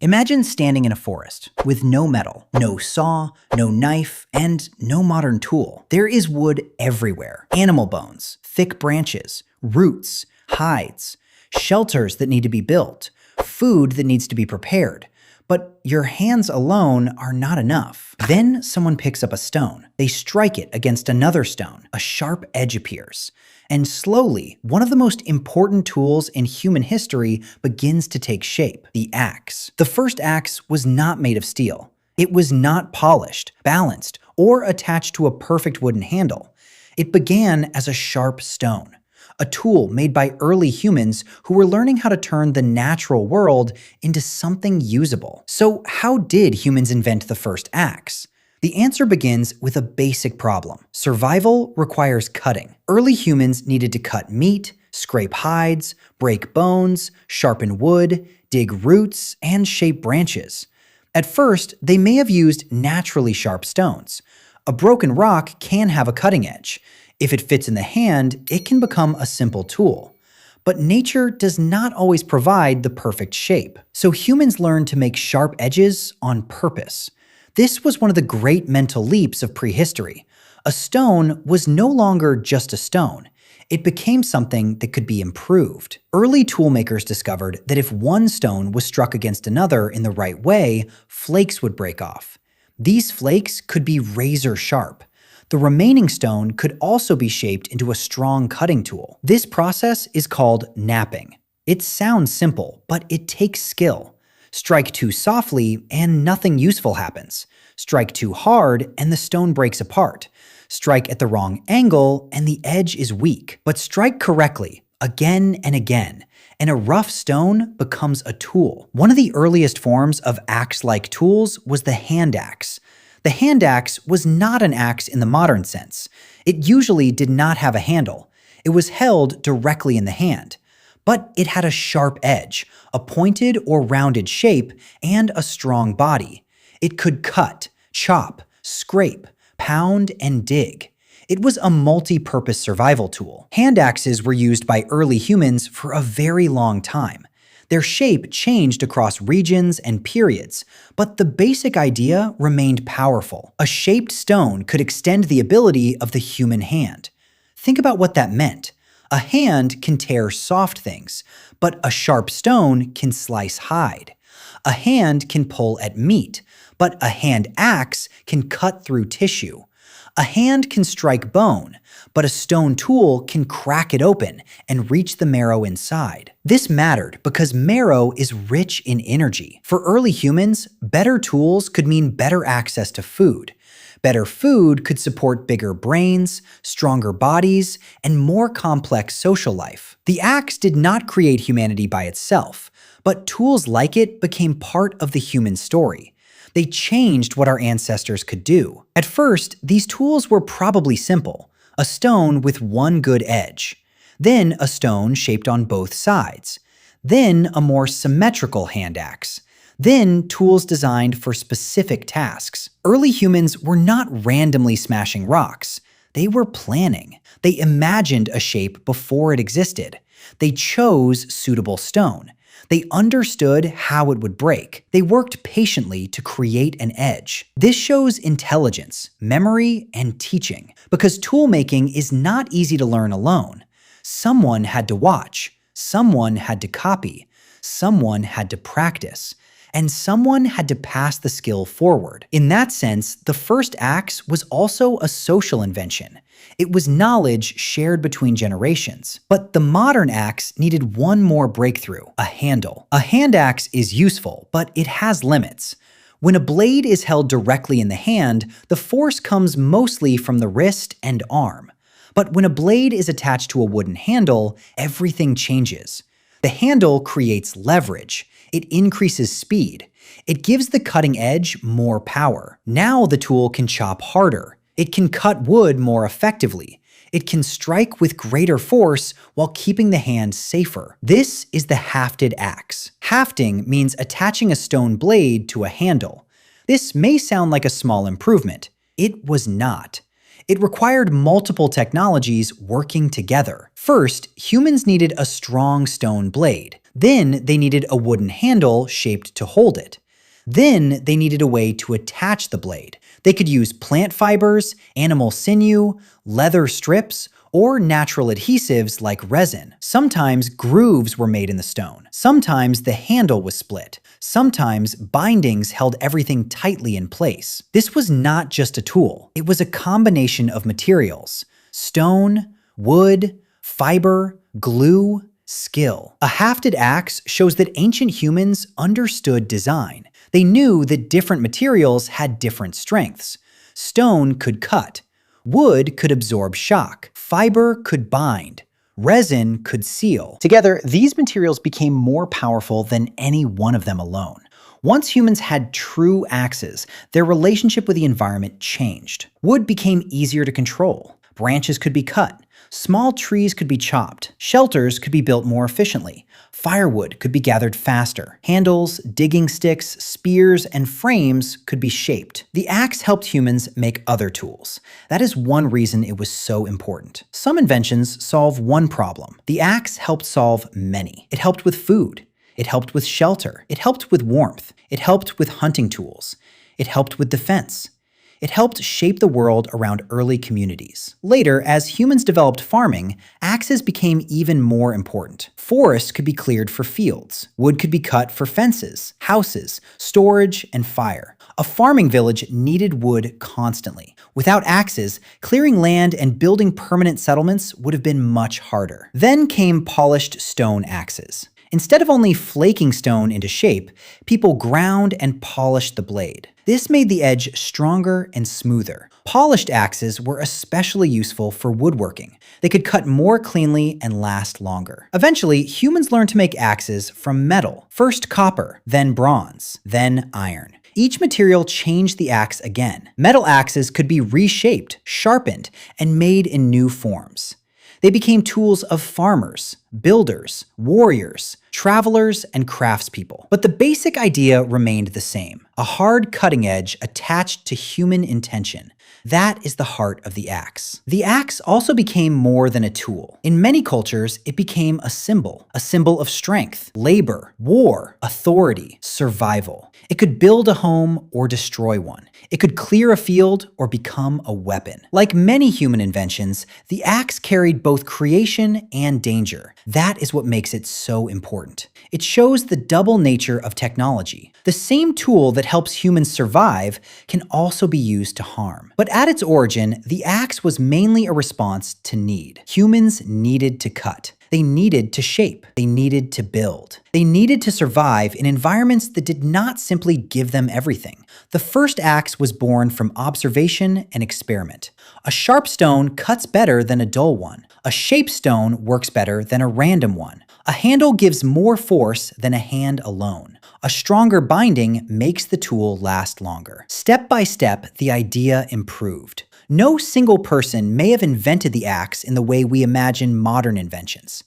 Imagine standing in a forest with no metal, no saw, no knife, and no modern tool. There is wood everywhere. Animal bones, thick branches, roots, hides, shelters that need to be built, food that needs to be prepared. But your hands alone are not enough. Then someone picks up a stone. They strike it against another stone. A sharp edge appears. And slowly, one of the most important tools in human history begins to take shape: the axe. The first axe was not made of steel. It was not polished, balanced, or attached to a perfect wooden handle. It began as a sharp stone, a tool made by early humans who were learning how to turn the natural world into something usable. So how did humans invent the first axe? The answer begins with a basic problem. Survival requires cutting. Early humans needed to cut meat, scrape hides, break bones, sharpen wood, dig roots, and shape branches. At first, they may have used naturally sharp stones. A broken rock can have a cutting edge. If it fits in the hand, it can become a simple tool. But nature does not always provide the perfect shape. So humans learned to make sharp edges on purpose. This was one of the great mental leaps of prehistory. A stone was no longer just a stone. It became something that could be improved. Early toolmakers discovered that if one stone was struck against another in the right way, flakes would break off. These flakes could be razor sharp. The remaining stone could also be shaped into a strong cutting tool. This process is called knapping. It sounds simple, but it takes skill. Strike too softly and nothing useful happens. Strike too hard and the stone breaks apart. Strike at the wrong angle and the edge is weak. But strike correctly, again and again, and a rough stone becomes a tool. One of the earliest forms of axe-like tools was the hand axe. The hand axe was not an axe in the modern sense. It usually did not have a handle. It was held directly in the hand. But it had a sharp edge, a pointed or rounded shape, and a strong body. It could cut, chop, scrape, pound, and dig. It was a multi-purpose survival tool. Hand axes were used by early humans for a very long time. Their shape changed across regions and periods, but the basic idea remained powerful. A shaped stone could extend the ability of the human hand. Think about what that meant. A hand can tear soft things, but a sharp stone can slice hide. A hand can pull at meat, but a hand axe can cut through tissue. A hand can strike bone, but a stone tool can crack it open and reach the marrow inside. This mattered because marrow is rich in energy. For early humans, better tools could mean better access to food. Better food could support bigger brains, stronger bodies, and more complex social life. The axe did not create humanity by itself, but tools like it became part of the human story. They changed what our ancestors could do. At first, these tools were probably simple: a stone with one good edge, then a stone shaped on both sides, then a more symmetrical hand axe, then tools designed for specific tasks. Early humans were not randomly smashing rocks. They were planning. They imagined a shape before it existed. They chose suitable stone. They understood how it would break. They worked patiently to create an edge. This shows intelligence, memory, and teaching, because toolmaking is not easy to learn alone. Someone had to watch. Someone had to copy. Someone had to practice. And someone had to pass the skill forward. In that sense, the first axe was also a social invention. It was knowledge shared between generations. But the modern axe needed one more breakthrough: a handle. A hand axe is useful, but it has limits. When a blade is held directly in the hand, the force comes mostly from the wrist and arm. But when a blade is attached to a wooden handle, everything changes. The handle creates leverage. It increases speed. It gives the cutting edge more power. Now the tool can chop harder. It can cut wood more effectively. It can strike with greater force while keeping the hand safer. This is the hafted axe. Hafting means attaching a stone blade to a handle. This may sound like a small improvement. It was not. It required multiple technologies working together. First, humans needed a strong stone blade. Then they needed a wooden handle shaped to hold it. Then they needed a way to attach the blade. They could use plant fibers, animal sinew, leather strips, or natural adhesives like resin. Sometimes grooves were made in the stone. Sometimes the handle was split. Sometimes bindings held everything tightly in place. This was not just a tool. It was a combination of materials: stone, wood, fiber, glue, skill. A hafted axe shows that ancient humans understood design. They knew that different materials had different strengths. Stone could cut. Wood could absorb shock. Fiber could bind. Resin could seal. Together, these materials became more powerful than any one of them alone. Once humans had true axes, their relationship with the environment changed. Wood became easier to control. Branches could be cut. Small trees could be chopped. Shelters could be built more efficiently. Firewood could be gathered faster. Handles, digging sticks, spears, and frames could be shaped. The axe helped humans make other tools. That is one reason it was so important. Some inventions solve one problem. The axe helped solve many. It helped with food. It helped with shelter. It helped with warmth. It helped with hunting tools. It helped with defense. It helped shape the world around early communities. Later, as humans developed farming, axes became even more important. Forests could be cleared for fields. Wood could be cut for fences, houses, storage, and fire. A farming village needed wood constantly. Without axes, clearing land and building permanent settlements would have been much harder. Then came polished stone axes. Instead of only flaking stone into shape, people ground and polished the blade. This made the edge stronger and smoother. Polished axes were especially useful for woodworking. They could cut more cleanly and last longer. Eventually, humans learned to make axes from metal. First copper, then bronze, then iron. Each material changed the axe again. Metal axes could be reshaped, sharpened, and made in new forms. They became tools of farmers, builders, warriors, travelers, and craftspeople. But the basic idea remained the same: a hard cutting edge attached to human intention. That is the heart of the axe. The axe also became more than a tool. In many cultures, it became a symbol of strength, labor, war, authority, survival. It could build a home or destroy one. It could clear a field or become a weapon. Like many human inventions, the axe carried both creation and danger. That is what makes it so important. It shows the double nature of technology. The same tool that helps humans survive can also be used to harm. But at its origin, the axe was mainly a response to need. Humans needed to cut. They needed to shape. They needed to build. They needed to survive in environments that did not simply give them everything. The first axe was born from observation and experiment. A sharp stone cuts better than a dull one. A shaped stone works better than a random one. A handle gives more force than a hand alone. A stronger binding makes the tool last longer. Step by step, the idea improved. No single person may have invented the axe in the way we imagine modern inventions.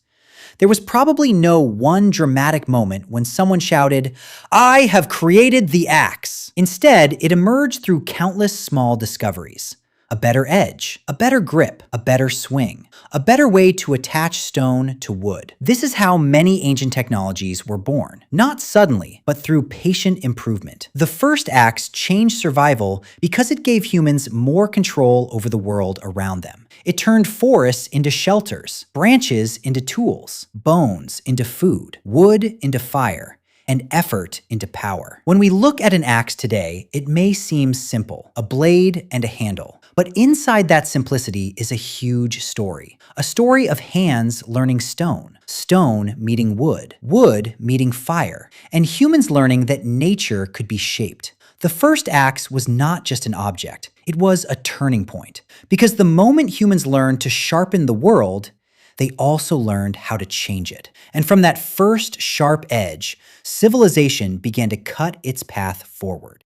There was probably no one dramatic moment when someone shouted, "I have created the axe." Instead, it emerged through countless small discoveries. A better edge, a better grip, a better swing, a better way to attach stone to wood. This is how many ancient technologies were born. Not suddenly, but through patient improvement. The first axe changed survival because it gave humans more control over the world around them. It turned forests into shelters, branches into tools, bones into food, wood into fire, and effort into power. When we look at an axe today, it may seem simple, a blade and a handle. But inside that simplicity is a huge story. A story of hands learning stone, stone meeting wood, wood meeting fire, and humans learning that nature could be shaped. The first axe was not just an object, it was a turning point. Because the moment humans learned to sharpen the world, they also learned how to change it. And from that first sharp edge, civilization began to cut its path forward.